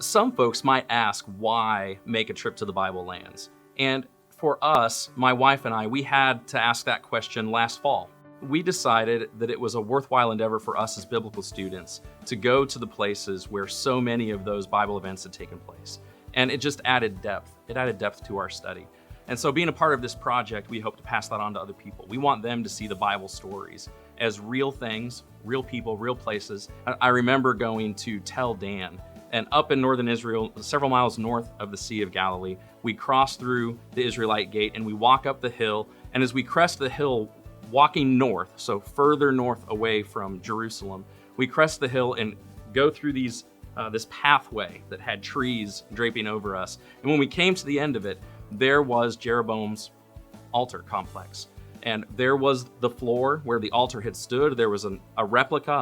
Some folks might ask, why make a trip to the Bible lands? And for us, my wife and I, we had to ask that question last fall. We decided that it was a worthwhile endeavor for us as biblical students to go to the places where so many of those Bible events had taken place. And it just added depth. It added depth to our study. And so being a part of this project, we hope to pass that on to other people. We want them to see the Bible stories as real things, real people, real places. I remember going to Tel Dan, and up in northern Israel, several miles north of the Sea of Galilee, we cross through the Israelite gate and we walk up the hill. And as we crest the hill, walking north, so further north away from Jerusalem, we crest the hill and go through this pathway that had trees draping over us. And when we came to the end of it, there was Jeroboam's altar complex. And there was the floor where the altar had stood. There was a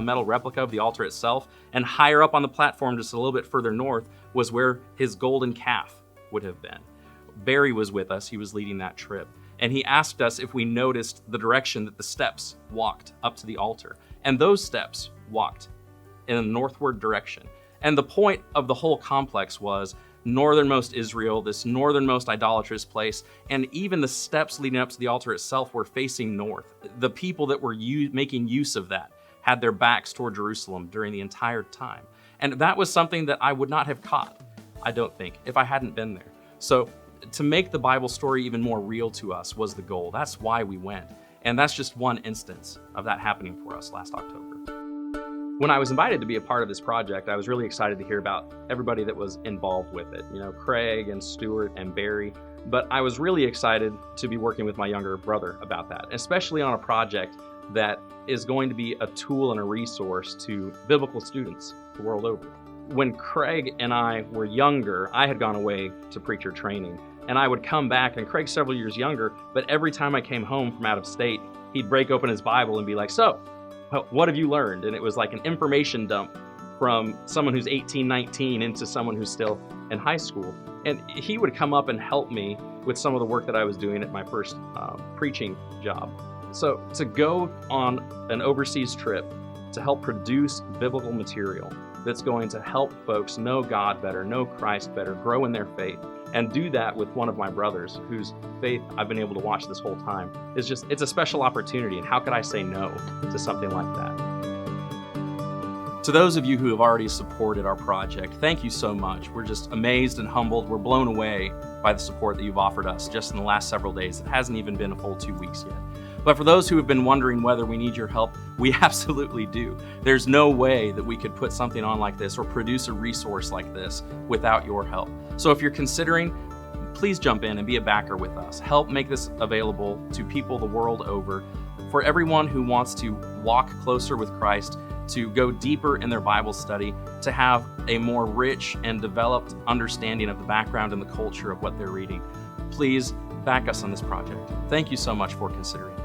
metal replica of the altar itself. And higher up on the platform, just a little bit further north, was where his golden calf would have been. Barry was with us. He was leading that trip. And he asked us if we noticed the direction that the steps walked up to the altar. And those steps walked in a northward direction. And the point of the whole complex was northernmost Israel, this northernmost idolatrous place, and even the steps leading up to the altar itself were facing north. The people that were making use of that had their backs toward Jerusalem during the entire time. And that was something that I would not have caught, I don't think, if I hadn't been there. So to make the Bible story even more real to us was the goal. That's why we went. And that's just one instance of that happening for us last October. When I was invited to be a part of this project, I was really excited to hear about everybody that was involved with it. Craig and Stuart and Barry. But I was really excited to be working with my younger brother about that, especially on a project that is going to be a tool and a resource to biblical students the world over. When Craig and I were younger, I had gone away to preacher training, and I would come back, and Craig's several years younger, but every time I came home from out of state, he'd break open his Bible and be like, "So, what have you learned?" And it was like an information dump from someone who's 18, 19 into someone who's still in high school. And he would come up and help me with some of the work that I was doing at my first preaching job. So to go on an overseas trip to help produce biblical material that's going to help folks know God better, know Christ better, grow in their faith, and do that with one of my brothers whose faith I've been able to watch this whole time, it's a special opportunity. And how could I say no to something like that? To those of you who have already supported our project, thank you so much. We're just amazed and humbled. We're blown away by the support that you've offered us just in the last several days. It hasn't even been a full 2 weeks yet. But for those who have been wondering whether we need your help, we absolutely do. There's no way that we could put something on like this or produce a resource like this without your help. So if you're considering, please jump in and be a backer with us. Help make this available to people the world over, for everyone who wants to walk closer with Christ, to go deeper in their Bible study, to have a more rich and developed understanding of the background and the culture of what they're reading. Please back us on this project. Thank you so much for considering it.